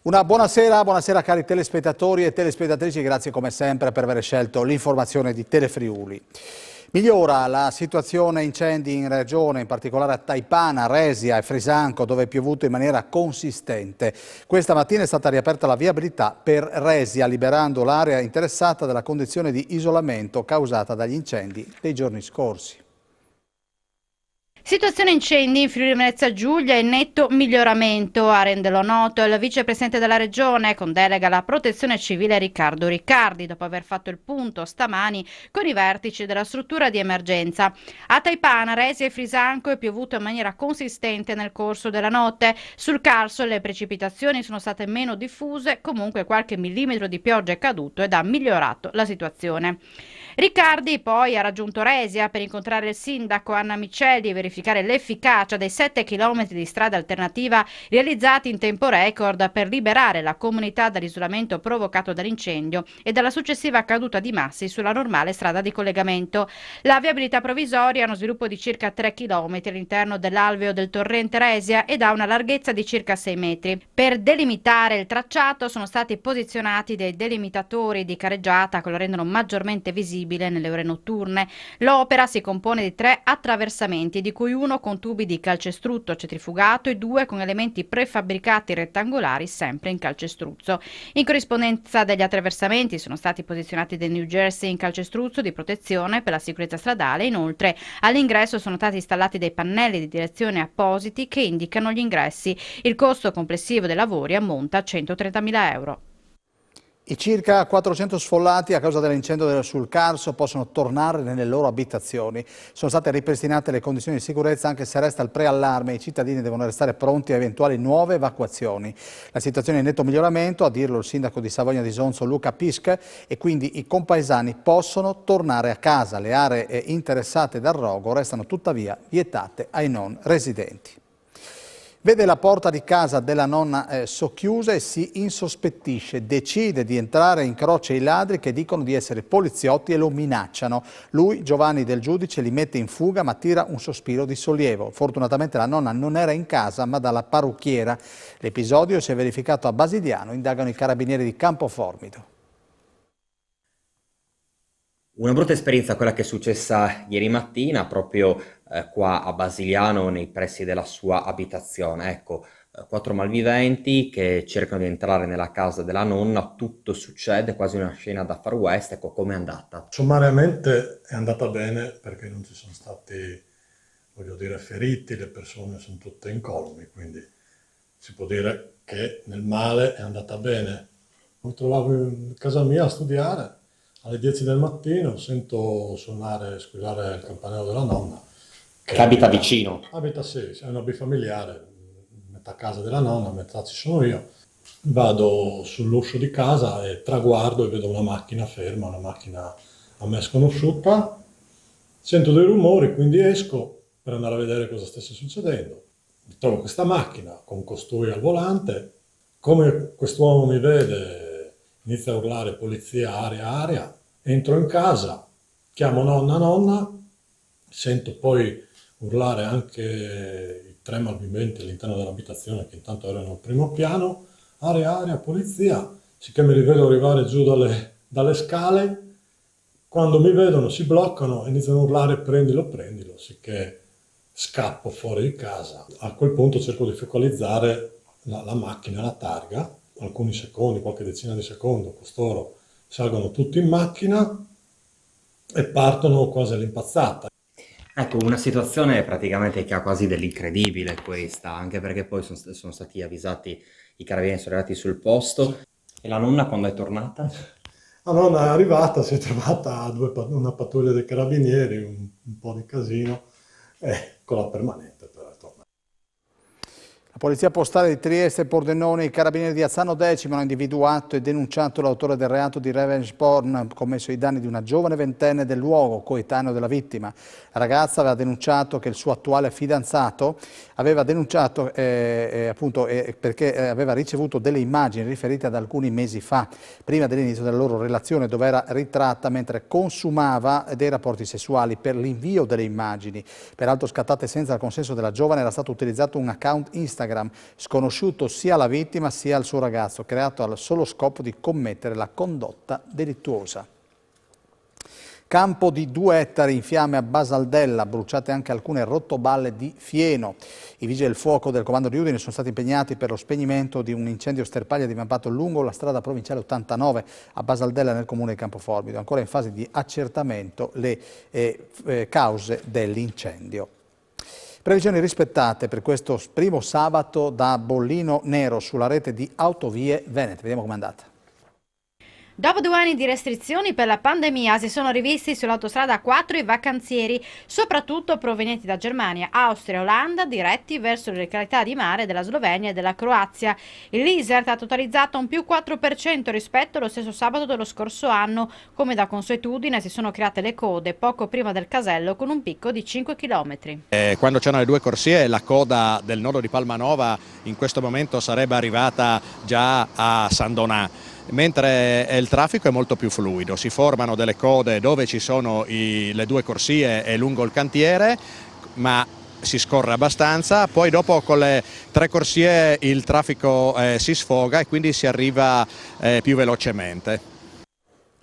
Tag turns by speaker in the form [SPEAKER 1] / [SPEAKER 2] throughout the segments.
[SPEAKER 1] Buonasera cari telespettatori e telespettatrici, grazie come sempre per aver scelto l'informazione di Telefriuli. Migliora la situazione incendi in regione, in particolare a Taipana, Resia e Frisanco, dove è piovuto in maniera consistente. Questa mattina è stata riaperta la viabilità per Resia, liberando l'area interessata dalla condizione di isolamento causata dagli incendi dei giorni scorsi.
[SPEAKER 2] Situazione incendi in Friuli Venezia Giulia in netto miglioramento, a renderlo noto il vicepresidente della regione con delega alla protezione civile Riccardo Riccardi, dopo aver fatto il punto stamani con i vertici della struttura di emergenza. A Taipana, Resia e Frisanco è piovuto in maniera consistente nel corso della notte. Sul Carso le precipitazioni sono state meno diffuse, comunque qualche millimetro di pioggia è caduto ed ha migliorato la situazione. Riccardi poi ha raggiunto Resia per incontrare il sindaco Anna Micelli e verificare l'efficacia dei 7 km di strada alternativa realizzati in tempo record per liberare la comunità dall'isolamento provocato dall'incendio e dalla successiva caduta di massi sulla normale strada di collegamento. La viabilità provvisoria ha uno sviluppo di circa 3 km all'interno dell'alveo del torrente Resia ed ha una larghezza di circa 6 metri. Per delimitare il tracciato sono stati posizionati dei delimitatori di careggiata che lo rendono maggiormente visibile nelle ore notturne. L'opera si compone di 3 attraversamenti, di cui uno con tubi di calcestruzzo centrifugato e 2 con elementi prefabbricati rettangolari sempre in calcestruzzo. In corrispondenza degli attraversamenti sono stati posizionati dei New Jersey in calcestruzzo di protezione per la sicurezza stradale. Inoltre all'ingresso sono stati installati dei pannelli di direzione appositi che indicano gli ingressi. Il costo complessivo dei lavori ammonta a 130.000 euro.
[SPEAKER 1] I circa 400 sfollati a causa dell'incendio sul Carso possono tornare nelle loro abitazioni. Sono state ripristinate le condizioni di sicurezza anche se resta il preallarme e i cittadini devono restare pronti a eventuali nuove evacuazioni. La situazione è in netto miglioramento, a dirlo il sindaco di Savogna di Sonzo Luca Pisc, e quindi i compaesani possono tornare a casa. Le aree interessate dal rogo restano tuttavia vietate ai non residenti. Vede la porta di casa della nonna socchiusa e si insospettisce, decide di entrare, incrocia i ladri che dicono di essere poliziotti e lo minacciano. Lui, Giovanni del Giudice, li mette in fuga ma tira un sospiro di sollievo. Fortunatamente la nonna non era in casa ma dalla parrucchiera. L'episodio si è verificato a Basigliano, indagano i carabinieri di Campoformido.
[SPEAKER 3] Una brutta esperienza quella che è successa ieri mattina proprio qua a Basigliano nei pressi della sua abitazione. Ecco, 4 malviventi che cercano di entrare nella casa della nonna, tutto succede, quasi una scena da Far West. Ecco, com'è andata?
[SPEAKER 4] Sommariamente è andata bene perché non ci sono stati, voglio dire, feriti, le persone sono tutte incolumi, quindi si può dire che nel male è andata bene. Mi trovavo in casa mia a studiare. Alle 10 del mattino sento suonare, squillare il campanello della nonna.
[SPEAKER 3] Che abita vicino?
[SPEAKER 4] Abita, sì, è una bifamiliare, metà casa della nonna, metà ci sono io. Vado sull'uscio di casa e traguardo e vedo una macchina ferma, una macchina a me sconosciuta. Sento dei rumori, quindi esco per andare a vedere cosa stesse succedendo. Trovo questa macchina con costui al volante. Come quest'uomo mi vede, inizia a urlare polizia, aria, aria, entro in casa, chiamo nonna, nonna, sento poi urlare anche i 3 malviventi all'interno dell'abitazione che intanto erano al primo piano, aria, aria, polizia, sicché mi rivedo arrivare giù dalle scale, quando mi vedono si bloccano e iniziano a urlare prendilo, prendilo, sicché scappo fuori di casa. A quel punto cerco di focalizzare la macchina, la targa, alcuni secondi, qualche decina di secondi, costoro salgono tutti in macchina e partono quasi all'impazzata.
[SPEAKER 3] Ecco, una situazione praticamente che ha quasi dell'incredibile questa, anche perché poi sono stati avvisati i carabinieri, sono arrivati sul posto. E la nonna quando è tornata?
[SPEAKER 4] La nonna è arrivata, si è trovata una pattuglia dei carabinieri, un po' di casino, e con la permanente per tornare.
[SPEAKER 1] La Polizia Postale di Trieste e Pordenone e i Carabinieri di Azzano Decimo hanno individuato e denunciato l'autore del reato di revenge porn commesso ai danni di una giovane ventenne del luogo, coetaneo della vittima. La ragazza aveva denunciato che il suo attuale fidanzato aveva denunciato perché aveva ricevuto delle immagini riferite ad alcuni mesi fa, prima dell'inizio della loro relazione, dove era ritratta mentre consumava dei rapporti sessuali. Per l'invio delle immagini, peraltro scattate senza il consenso della giovane, era stato utilizzato un account Instagram Instagram, sconosciuto sia alla vittima sia al suo ragazzo, creato al solo scopo di commettere la condotta delittuosa. Campo di 2 ettari in fiamme a Basaldella, bruciate anche alcune rotoballe di fieno. I vigili del fuoco del comando di Udine sono stati impegnati per lo spegnimento di un incendio sterpaglia divampato lungo la strada provinciale 89 a Basaldella nel comune di Campoformido. Ancora in fase di accertamento le cause dell'incendio. Previsioni rispettate per questo primo sabato da bollino nero sulla rete di Autovie Venete. Vediamo com'è andata.
[SPEAKER 2] Dopo 2 anni di restrizioni per la pandemia si sono rivisti sull'autostrada 4 i vacanzieri, soprattutto provenienti da Germania, Austria e Olanda, diretti verso le località di mare della Slovenia e della Croazia. Il Lisert ha totalizzato un più 4% rispetto allo stesso sabato dello scorso anno. Come da consuetudine si sono create le code poco prima del casello con un picco di 5 km.
[SPEAKER 5] Quando c'erano le 2 corsie la coda del nodo di Palmanova in questo momento sarebbe arrivata già a San Donà. Mentre il traffico è molto più fluido, si formano delle code dove ci sono le 2 corsie e lungo il cantiere, ma si scorre abbastanza, poi dopo con le 3 corsie il traffico si sfoga e quindi si arriva più velocemente.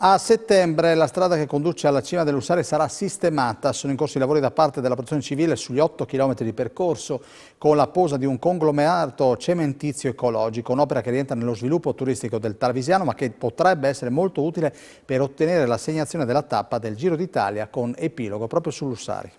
[SPEAKER 1] A settembre la strada che conduce alla cima dell'Ussari sarà sistemata. Sono in corso i lavori da parte della Protezione Civile sugli 8 km di percorso con la posa di un conglomerato cementizio ecologico, un'opera che rientra nello sviluppo turistico del Tarvisiano ma che potrebbe essere molto utile per ottenere l'assegnazione della tappa del Giro d'Italia con epilogo proprio sull'Ussari.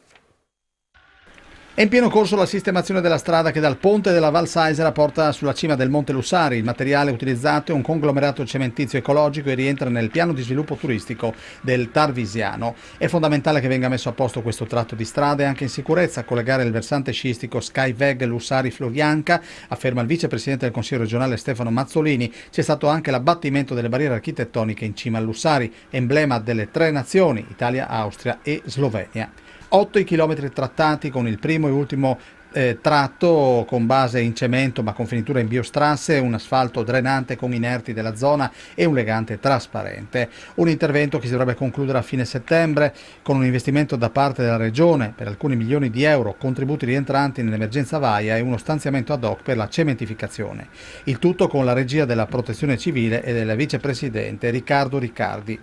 [SPEAKER 1] È in pieno corso la sistemazione della strada che dal ponte della Val Saisera porta sulla cima del Monte Lussari. Il materiale utilizzato è un conglomerato cementizio ecologico e rientra nel piano di sviluppo turistico del Tarvisiano. È fondamentale che venga messo a posto questo tratto di strada e anche in sicurezza. Collegare il versante sciistico Skyveg Lussari-Flovianca, afferma il vicepresidente del Consiglio regionale Stefano Mazzolini. C'è stato anche l'abbattimento delle barriere architettoniche in cima al Lussari, emblema delle 3 nazioni, Italia, Austria e Slovenia. 8 i chilometri trattati con il primo e ultimo tratto con base in cemento ma con finitura in biostrasse, un asfalto drenante con inerti della zona e un legante trasparente. Un intervento che si dovrebbe concludere a fine settembre con un investimento da parte della Regione per alcuni milioni di euro, contributi rientranti nell'emergenza Vaia e uno stanziamento ad hoc per la cementificazione. Il tutto con la regia della Protezione Civile e del vicepresidente Riccardo Riccardi.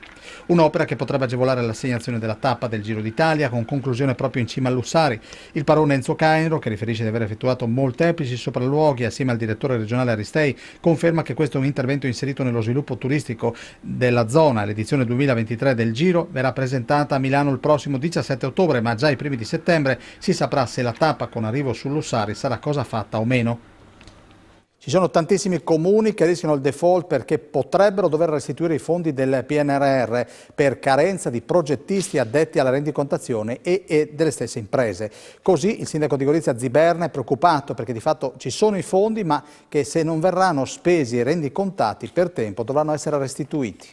[SPEAKER 1] Un'opera che potrebbe agevolare l'assegnazione della tappa del Giro d'Italia con conclusione proprio in cima all'Ussari. Il parone Enzo Cainro, che riferisce di aver effettuato molteplici sopralluoghi assieme al direttore regionale Aristei, conferma che questo è un intervento inserito nello sviluppo turistico della zona. L'edizione 2023 del Giro verrà presentata a Milano il prossimo 17 ottobre, ma già i primi di settembre si saprà se la tappa con arrivo sull'Ussari sarà cosa fatta o meno. Ci sono tantissimi comuni che rischiano il default perché potrebbero dover restituire i fondi del PNRR per carenza di progettisti addetti alla rendicontazione e delle stesse imprese. Così il sindaco di Gorizia Ziberna è preoccupato perché di fatto ci sono i fondi ma che se non verranno spesi e rendicontati per tempo dovranno essere restituiti.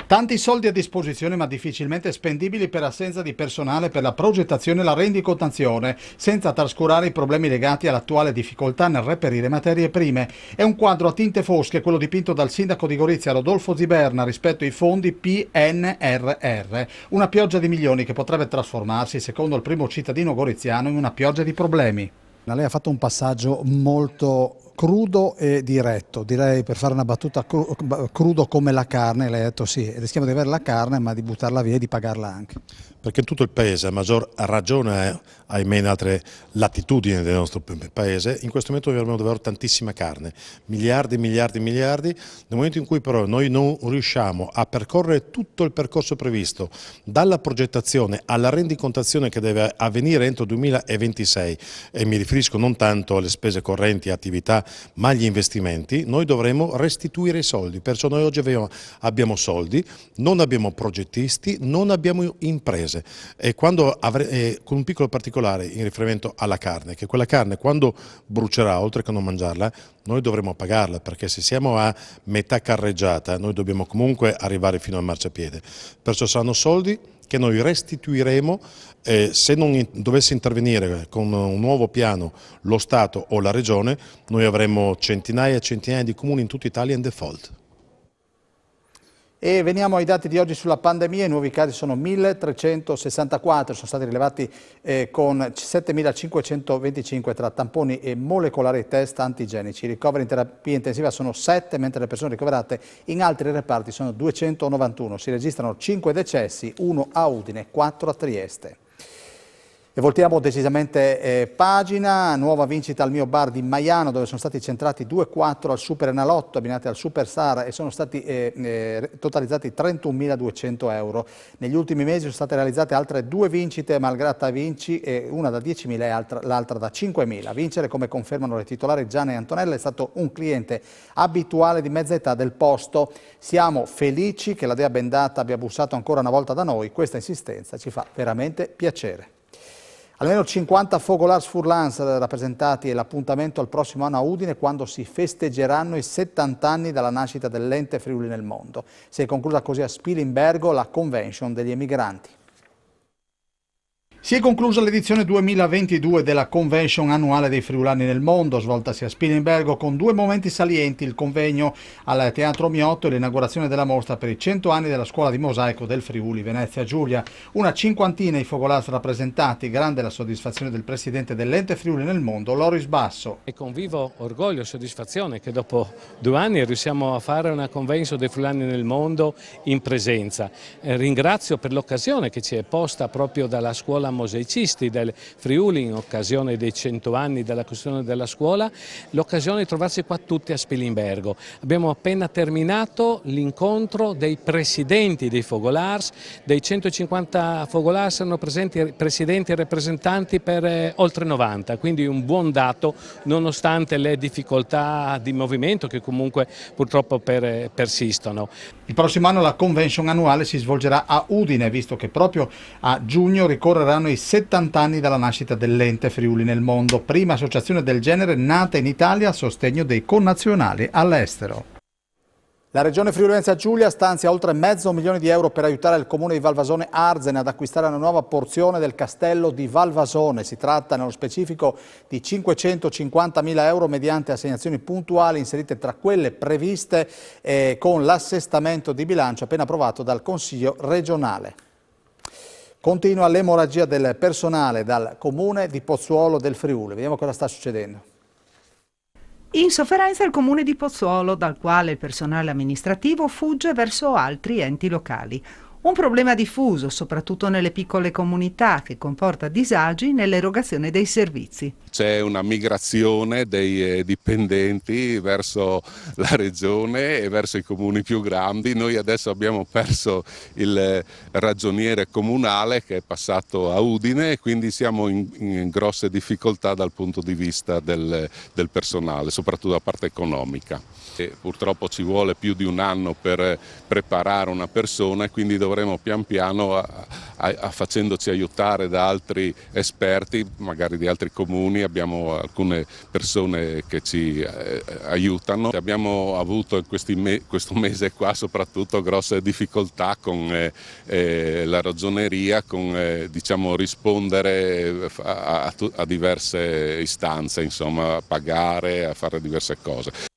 [SPEAKER 1] Tanti soldi a disposizione ma difficilmente spendibili per assenza di personale per la progettazione e la rendicontazione, senza trascurare i problemi legati all'attuale difficoltà nel reperire materie prime. È un quadro a tinte fosche quello dipinto dal sindaco di Gorizia Rodolfo Ziberna rispetto ai fondi PNRR, una pioggia di milioni che potrebbe trasformarsi, secondo il primo cittadino goriziano, in una pioggia di problemi. Lei ha fatto un passaggio molto crudo e diretto, direi, per fare una battuta, crudo come la carne. Lei ha detto sì, rischiamo di avere la carne ma di buttarla via e di pagarla anche.
[SPEAKER 6] Perché in tutto il paese, a maggior ragione ahimè in altre latitudini del nostro paese, in questo momento abbiamo davvero tantissima carne, miliardi, miliardi, miliardi. Nel momento in cui però noi non riusciamo a percorrere tutto il percorso previsto, dalla progettazione alla rendicontazione che deve avvenire entro 2026, e mi riferisco non tanto alle spese correnti e attività, ma agli investimenti, noi dovremo restituire i soldi. Perciò noi oggi abbiamo soldi, non abbiamo progettisti, non abbiamo imprese. E con un piccolo particolare in riferimento alla carne, che quella carne quando brucerà, oltre che non mangiarla, noi dovremo pagarla, perché se siamo a metà carreggiata noi dobbiamo comunque arrivare fino al marciapiede. Perciò saranno soldi che noi restituiremo. Se non dovesse intervenire con un nuovo piano lo Stato o la Regione, noi avremo centinaia e centinaia di comuni in tutta Italia in default.
[SPEAKER 1] E veniamo ai dati di oggi sulla pandemia. I nuovi casi sono 1364, sono stati rilevati con 7525 tra tamponi e molecolari e test antigenici. I ricoveri in terapia intensiva sono 7, mentre le persone ricoverate in altri reparti sono 291. Si registrano 5 decessi, 1 a Udine, 4 a Trieste. E voltiamo decisamente pagina, nuova vincita al Mio Bar di Maiano, dove sono stati centrati 2-4 al Super Enalotto abbinati al Super Star e sono stati totalizzati 31.200 euro. Negli ultimi mesi sono state realizzate altre 2 vincite Malgrata Vinci, una da 10.000 e l'altra da 5.000. A vincere, come confermano le titolari Gianna e Antonella, è stato un cliente abituale di mezza età del posto. Siamo felici che la Dea Bendata abbia bussato ancora una volta da noi, questa insistenza ci fa veramente piacere. Almeno 50 Fogolars Furlans rappresentati e l'appuntamento al prossimo anno a Udine, quando si festeggeranno i 70 anni dalla nascita dell'ente Friuli nel mondo. Si è conclusa così a Spilimbergo la convention degli emigranti. Si è conclusa l'edizione 2022 della Convention annuale dei friulani nel mondo, svoltasi a Spilimbergo con 2 momenti salienti: il convegno al Teatro Miotto e l'inaugurazione della mostra per i 100 anni della scuola di mosaico del Friuli Venezia Giulia. Una cinquantina i Fogolars rappresentati, grande la soddisfazione del presidente dell'ente Friuli nel mondo, Loris Basso.
[SPEAKER 7] E con vivo orgoglio e soddisfazione che dopo 2 anni riusciamo a fare una Convention dei friulani nel mondo in presenza. Ringrazio per l'occasione che ci è posta proprio dalla scuola mosaicisti del Friuli in occasione dei 100 anni della costruzione della scuola, l'occasione di trovarsi qua tutti a Spilimbergo. Abbiamo appena terminato l'incontro dei presidenti dei Fogolars, dei 150 Fogolars erano presenti presidenti e rappresentanti per oltre 90, quindi un buon dato nonostante le difficoltà di movimento che comunque purtroppo persistono.
[SPEAKER 1] Il prossimo anno la convention annuale si svolgerà a Udine, visto che proprio a giugno ricorreranno i 70 anni dalla nascita dell'ente Friuli nel mondo, prima associazione del genere nata in Italia a sostegno dei connazionali all'estero. La Regione Friuli Venezia Giulia stanzia oltre €500.000 per aiutare il comune di Valvasone Arzene ad acquistare una nuova porzione del castello di Valvasone. Si tratta nello specifico di €550.000 mediante assegnazioni puntuali inserite tra quelle previste con l'assestamento di bilancio appena approvato dal Consiglio regionale. Continua l'emorragia del personale dal comune di Pozzuolo del Friuli. Vediamo cosa sta succedendo.
[SPEAKER 8] In sofferenza il comune di Pozzuolo, dal quale il personale amministrativo fugge verso altri enti locali. Un problema diffuso, soprattutto nelle piccole comunità, che comporta disagi nell'erogazione dei servizi.
[SPEAKER 9] C'è una migrazione dei dipendenti verso la regione e verso i comuni più grandi. Noi adesso abbiamo perso il ragioniere comunale che è passato a Udine e quindi siamo in grosse difficoltà dal punto di vista del personale, soprattutto da parte economica. E purtroppo ci vuole più di un anno per preparare una persona e quindi dovremo pian piano, facendoci aiutare da altri esperti, magari di altri comuni, abbiamo alcune persone che ci aiutano. Abbiamo avuto questo mese qua soprattutto grosse difficoltà con la ragioneria, con diciamo, rispondere a diverse istanze, insomma, a pagare, a fare diverse cose.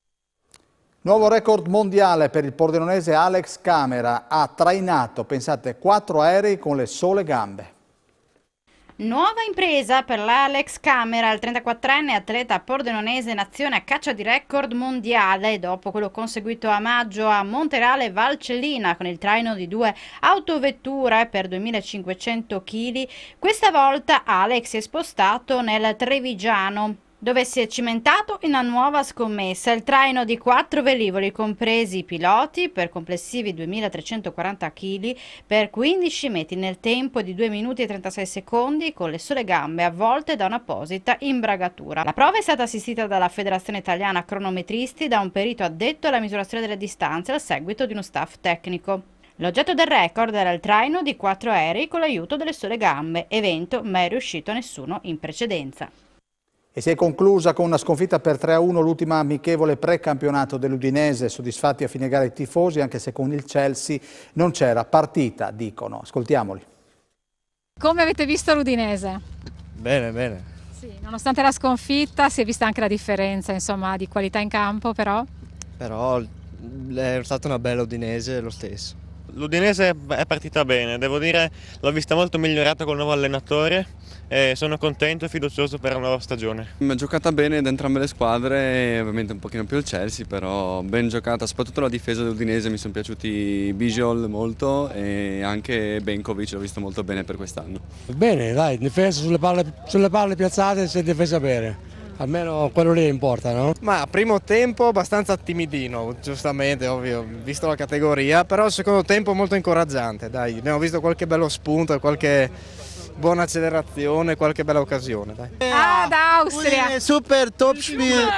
[SPEAKER 1] Nuovo record mondiale per il pordenonese Alex Camera, ha trainato, pensate, 4 aerei con le sole gambe.
[SPEAKER 2] Nuova impresa per l'Alex Camera, il 34enne atleta pordenonese nazione a caccia di record mondiale dopo quello conseguito a maggio a Montereale Valcellina con il traino di 2 autovetture per 2.500 kg. Questa volta Alex si è spostato nel Trevigiano, dove si è cimentato in una nuova scommessa, il traino di 4 velivoli compresi i piloti per complessivi 2.340 kg per 15 metri nel tempo di 2 minuti e 36 secondi con le sole gambe avvolte da un'apposita imbragatura. La prova è stata assistita dalla Federazione Italiana Cronometristi, da un perito addetto alla misurazione delle distanze al seguito di uno staff tecnico. L'oggetto del record era il traino di 4 aerei con l'aiuto delle sole gambe, evento mai riuscito a nessuno in precedenza.
[SPEAKER 1] E si è conclusa con una sconfitta per 3-1 l'ultima amichevole precampionato dell'Udinese, soddisfatti a fine gara i tifosi, anche se con il Chelsea non c'era partita, dicono. Ascoltiamoli.
[SPEAKER 10] Come avete visto l'Udinese?
[SPEAKER 11] Bene, bene.
[SPEAKER 10] Sì, nonostante la sconfitta si è vista anche la differenza, insomma, di qualità in campo, però
[SPEAKER 11] È stata una bella Udinese lo stesso.
[SPEAKER 12] L'Udinese è partita bene, devo dire l'ho vista molto migliorata col nuovo allenatore e sono contento e fiducioso per la nuova stagione.
[SPEAKER 13] Ha giocata bene da entrambe le squadre, ovviamente un pochino più il Chelsea, però ben giocata, soprattutto la difesa dell'Udinese, mi sono piaciuti Bijol molto e anche Benkovic l'ho visto molto bene per quest'anno.
[SPEAKER 14] Bene, dai, difesa sulle palle piazzate si è difesa bene. Almeno quello lì importa, no?
[SPEAKER 11] Ma primo tempo abbastanza timidino, giustamente, ovvio, visto la categoria, però il secondo tempo molto incoraggiante, dai, abbiamo visto qualche bello spunto, qualche buona accelerazione, qualche bella occasione, dai.
[SPEAKER 10] Ah, d'Austria!
[SPEAKER 14] Super top Spiel,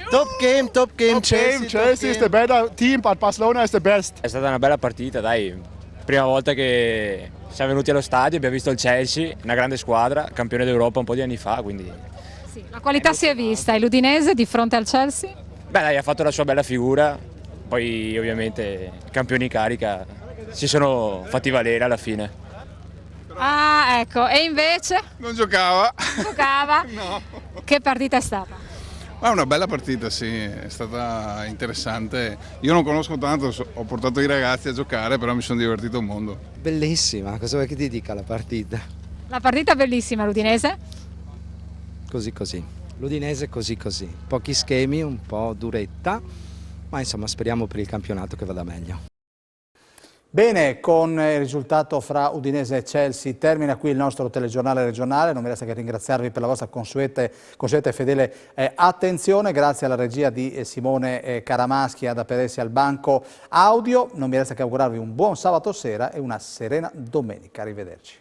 [SPEAKER 14] top game, Chelsea is the better team, but Barcelona is the best.
[SPEAKER 15] È stata una bella partita, dai, prima volta che siamo venuti allo stadio, abbiamo visto il Chelsea, una grande squadra, campione d'Europa un po' di anni fa, quindi...
[SPEAKER 10] Sì, la qualità si è vista, e l'Udinese di fronte al Chelsea?
[SPEAKER 15] Beh dai, ha fatto la sua bella figura, poi ovviamente i campioni in carica si sono fatti valere alla fine.
[SPEAKER 10] Ah, ecco, e invece?
[SPEAKER 16] Non giocava.
[SPEAKER 10] Giocava?
[SPEAKER 16] No.
[SPEAKER 10] Che partita è stata?
[SPEAKER 16] Ma una bella partita, sì, è stata interessante. Io non conosco tanto, ho portato i ragazzi a giocare, però mi sono divertito un mondo.
[SPEAKER 11] Bellissima, cosa vuoi che ti dica la partita?
[SPEAKER 10] La partita bellissima, l'Udinese?
[SPEAKER 11] Così, l'Udinese così, pochi schemi, un po' duretta, ma insomma speriamo per il campionato che vada meglio.
[SPEAKER 1] Bene, con il risultato fra Udinese e Chelsea termina qui il nostro telegiornale regionale. Non mi resta che ringraziarvi per la vostra consueta e fedele attenzione. Grazie alla regia di Simone Caramaschi ad apedersi al banco audio. Non mi resta che augurarvi un buon sabato sera e una serena domenica. Arrivederci.